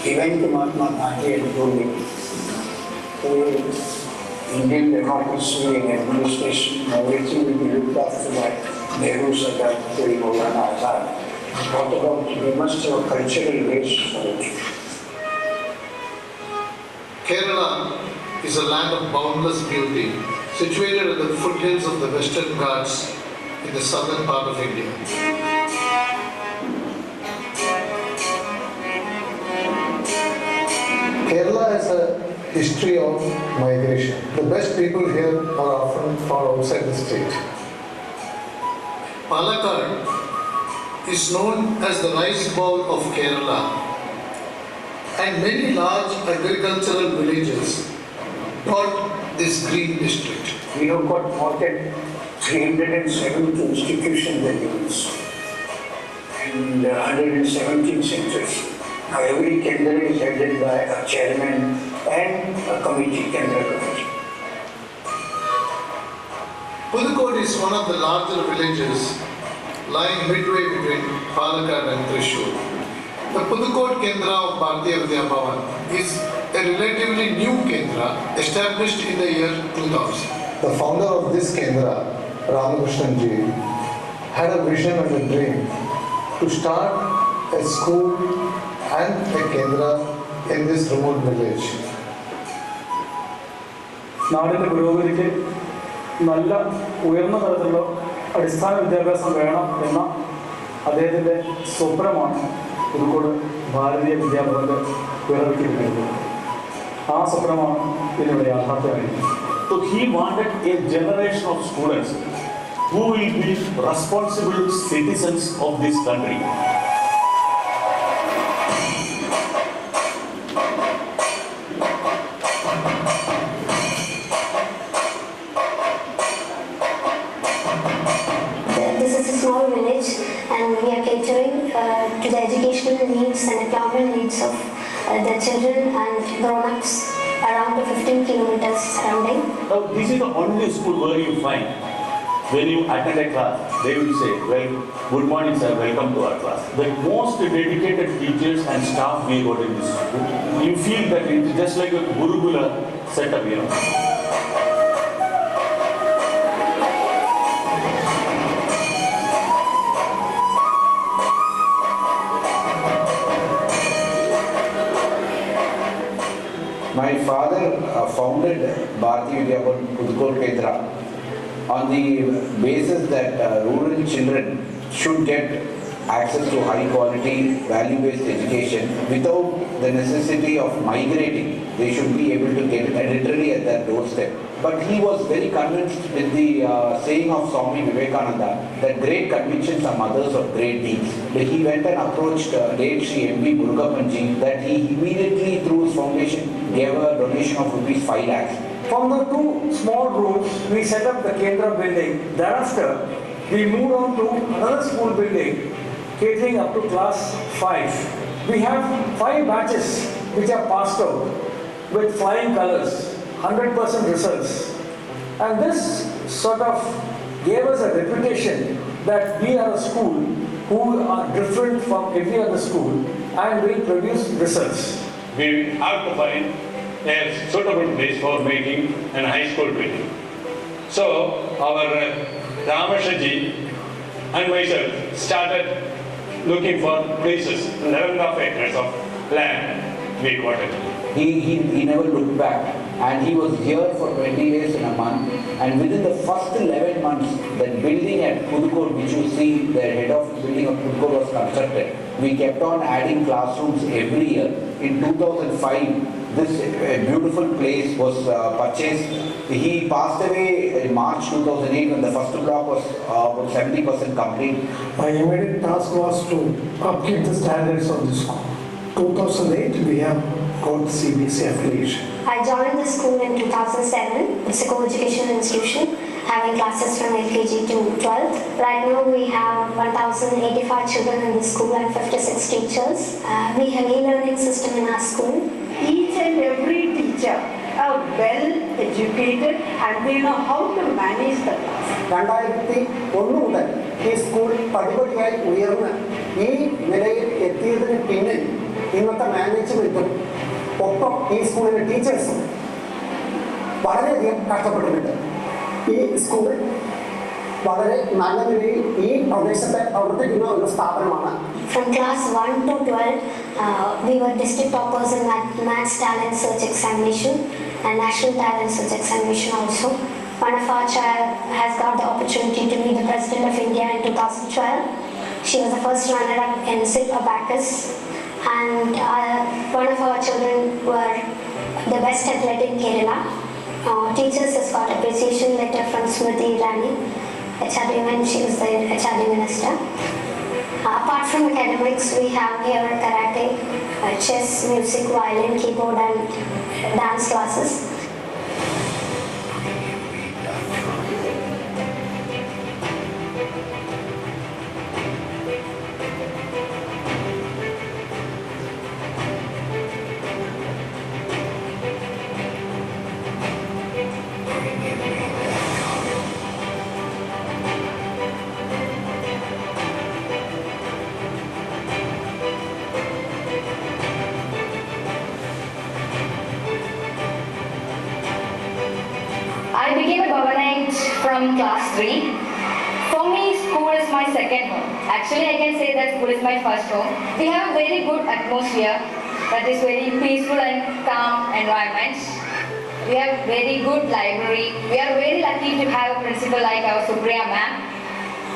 Even to Mahatma Gandhi and Gandhi, who Indian democracy and administration, everything will be looked after by Nehru, Sardar, Maulana Azad. What about, we must have a cultural base for it. Kerala is a land of boundless beauty, situated at the foothills of the Western Ghats in the southern part of India. Kerala has a history of migration. The best people here are often from outside the state. Palakkad is known as the rice bowl of Kerala, and many large agricultural villages dot this green district. We have got more than 370 institutions and units and 117 centers. Now every Kendra is headed by a chairman and a committee, Kendra committee. Pudukode is one of the larger villages lying midway between Palakkad and Thrissur. The Pudukode Kendra of Bharatiya Vidya Bhavan is a relatively new Kendra established in the year 2000. The founder of this Kendra, Ramakrishnan Ji, had a vision and a dream to start a school and a Kendra in this remote village. നാടിൻ്റെ പുരോഗതിക്ക് നല്ല ഉയർന്ന തലത്തിലുള്ള അടിസ്ഥാന വിദ്യാഭ്യാസം വേണം എന്ന അദ്ദേഹത്തിൻ്റെ സ്വപ്നമാണ് പുതുക്കോട് ഭാരതീയ വിദ്യാഭവൻ്റെ പിറവിക്കുന്നത്. ആ സ്വപ്നമാണ് ഇതിവിടെ യാഥാർത്ഥ്യമായിരിക്കുന്നത്. So he wanted a generation of students who will be responsible citizens of this country. This is a small village and we are catering to the educational needs and employment needs of the children and grown-ups around the 15 kilometers surrounding. Now, this is the only school where you find, when you attend a class, they will say, well, good morning sir, welcome to our class. The most dedicated teachers and staff we got in this school. You feel that it's just like a Gurukula setup, you know. My father founded Bharatiya Vidya Bhavan Pudukode Kendra on the basis that rural children should get access to high quality value-based education without the necessity of migrating. They should be able to get it literally at their doorstep. But he was very convinced with the saying of Swami Vivekananda that great convictions are mothers of great deeds. He went and approached late Sri M.B. Murugappan Ji that he immediately through his foundation gave a donation of rupees 5 lakhs. From the two small rooms, we set up the Kendra building. Thereafter, we moved on to another school building, catering up to class 5. We have 5 batches which are passed out with flying colors, 100% results. And this sort of gave us a reputation that we are a school who are different from every other school and will produce results. We have to find a suitable place for making an high school building. So our Ramashaji and myself started looking for places, 11.5 acres of land we got it. He never looked back and he was here for 20 days in a month, and within the first 11 months that building at Pudukode, which you see the head of building of Pudukode was constructed. We kept on adding classrooms every year. In 2005 this beautiful place was purchased. He passed away in March 2008 when the first block was about 70% complete. My immediate task was to upkeep the standards of the school. 2008 we have got CBSE affiliation. I joined the school in 2007. It's a co-educational institution having classes from LKG to 12th. Right now we have 1,085 children in the school and 56 teachers. We have e-learning system in our school. Each and every teacher are well educated and they know how to manage the class. 2001 മുതൽ ഈ school പടിപടിയായി ഉയർന്ന് ഈ നിലയിൽ എത്തിയതിന് പിന്നിൽ ഇന്നത്തെ മാനേജ്മെന്റും ഒപ്പം ഈ സ്കൂളിലെ ടീച്ചേഴ്സും വളരെയധികം കഷ്ടപ്പെട്ടിട്ടുണ്ട്. ഈ സ്കൂൾ വളരെ നല്ല നിലയിൽ ഈ പ്രദേശത്തെ പ്രവർത്തിക്കുന്ന ഒരു സ്ഥാപനമാണ്. From class 1 to 12, we were district toppers in Maths Talent Search Examination and National Talent Search Examination also. One of our child has got the opportunity to meet the President of India in 2012. She was the first runner-up in SIP Abacus, and one of our children were the best athlete in Kerala. Teachers has got appreciation letter from Smriti Irani, HRD when she was the HRD minister. Apart from academics, we have here karate, chess, music, violin, keyboard and dance classes. I became a Bhavanite from class 3. For me, school is my second home. Actually, I can say that school is my first home. We have a very good atmosphere that is very peaceful and calm environment. We have very good library. We are very lucky to have a principal like our Supriya ma'am.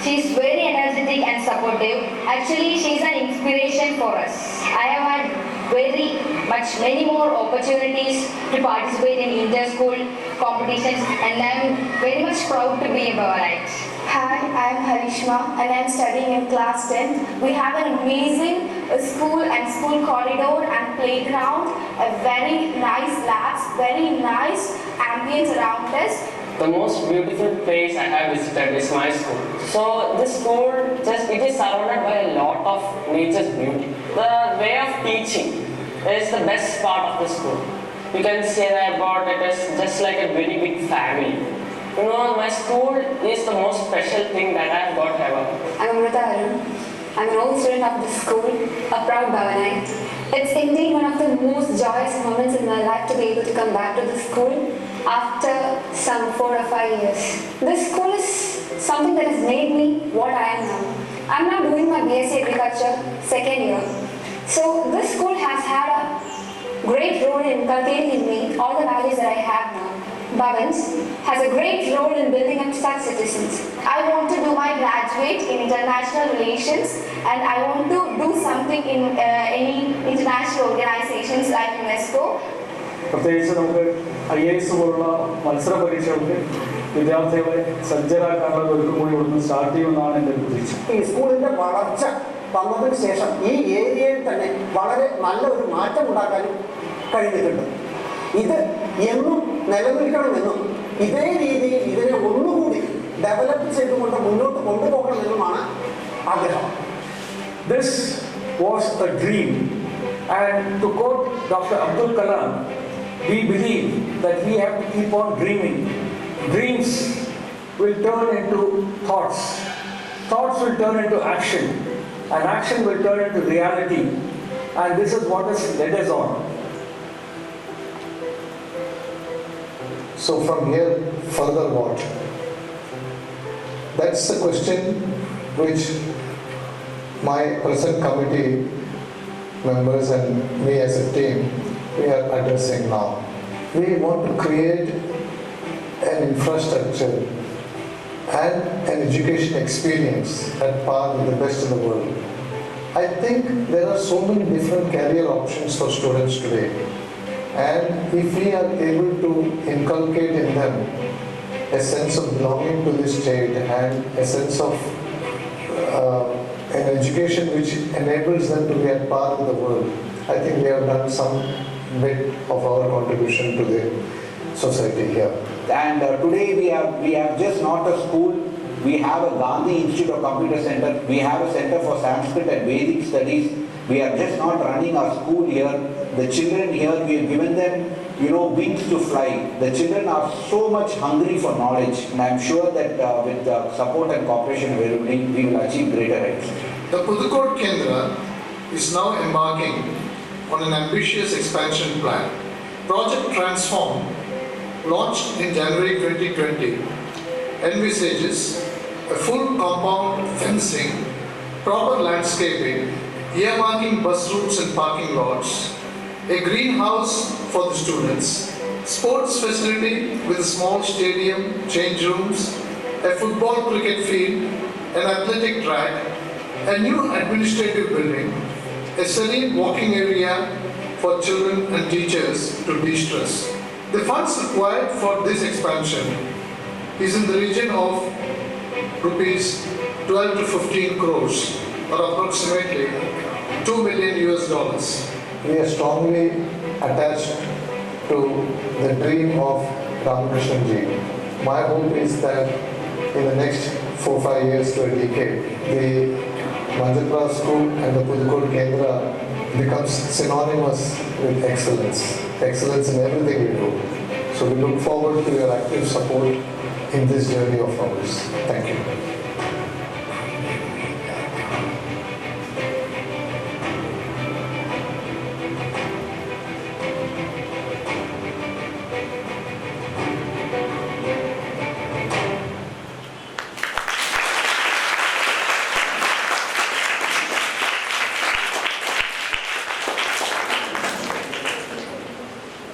She is very energetic and supportive. Actually, she is an inspiration for us. I have had very much many more opportunities to participate in inter-school competitions, and I am very much proud to be a Bhavanite. Hi, I am Harishma and I am studying in class 10. We have an amazing school and school corridor and playground, a very nice labs, very nice ambience around us. The most beautiful place I have visited is my school. So this school it is surrounded by a lot of nature's beauty. The way of teaching is the best part of the school. You can say that about it is just like a very big family. You know, my school is the most special thing that I have got ever. I am Amrita Arun. I am an old student of the school, a proud Bhavanite. It's indeed one of the most joyous moments in my life to be able to come back to the school after some 4 or 5 years. This school is something that has made me what I am now. I'm now doing my BSc Agriculture second year. So this school has had a great role in inculcating in me all the values that I have now. Bhavans has a great role in building up such citizens. I want to do my graduate in international relations, and I want to do something in any international organizations like UNESCO. പ്രത്യേകിച്ച് നമുക്ക് IAS പോലുള്ള മത്സര പരീക്ഷകൾക്ക് വിദ്യാർത്ഥികളെ സജ്ജരാക്കാനുള്ള ഒരുക്കം കൂടി ഇവിടുന്ന് start ചെയ്യുമെന്നാണ് എൻ്റെ ഒരു പ്രതീക്ഷ. ഈ സ്കൂളിന്റെ വളർച്ച വന്നതിന് ശേഷം ഈ ഏരിയയിൽ തന്നെ വളരെ നല്ല ഒരു മാറ്റം ഉണ്ടാക്കാനും കഴിഞ്ഞിട്ടുണ്ട്. ഇത് എന്നും നിലനിൽക്കണമെന്നും ഇതേ രീതിയിൽ ഇതിനെ ഒന്നുകൂടി ഡെവലപ്പ് ചെയ്തുകൊണ്ട് മുന്നോട്ട് കൊണ്ടുപോകണമെന്നുമാണ് ആഗ്രഹം. This was a dream, and to quote Dr. Abdul Kalam, we believe that we have to keep on dreaming. Dreams will turn into thoughts. Thoughts will turn into action, and action will turn into reality. And this is what has led us on. So from here, further what? That's the question which my present committee members and me as a team, we are addressing now. We want to create an infrastructure and an education experience at par with the best in the world. I think there are so many different career options for students today. And if we are able to inculcate in them a sense of belonging to this state and a sense of an education which enables them to be at par with the world, I think we have done some bit of our contribution to the society here. And today we have just not a school, we have a Gandhi Institute of Computer Center, we have a Center for Sanskrit and Vedic Studies. We are just not running our school here. The children here, we have given them, wings to fly. The children are so much hungry for knowledge, and I am sure that with support and cooperation, we will achieve greater heights. The Pudukot Kendra is now embarking on an ambitious expansion plan. Project Transform, launched in January 2020, envisages a full compound fencing, proper landscaping, earmarking bus routes and parking lots, a greenhouse for the students, sports facility with a small stadium, change rooms, a football cricket field, an athletic track, a new administrative building, a serene walking area for children and teachers to de-stress. The funds required for this expansion is in the region of rupees 12 to 15 crores, or approximately $2 million US. We are strongly attached to the dream of Ramakrishnan Ji. My hope is that in the next 4-5 years to a decade, the Manjapra School and the Pudukode Kendra becomes synonymous with excellence. Excellence in everything we do. So we look forward to your active support in this journey of ours. Thank you.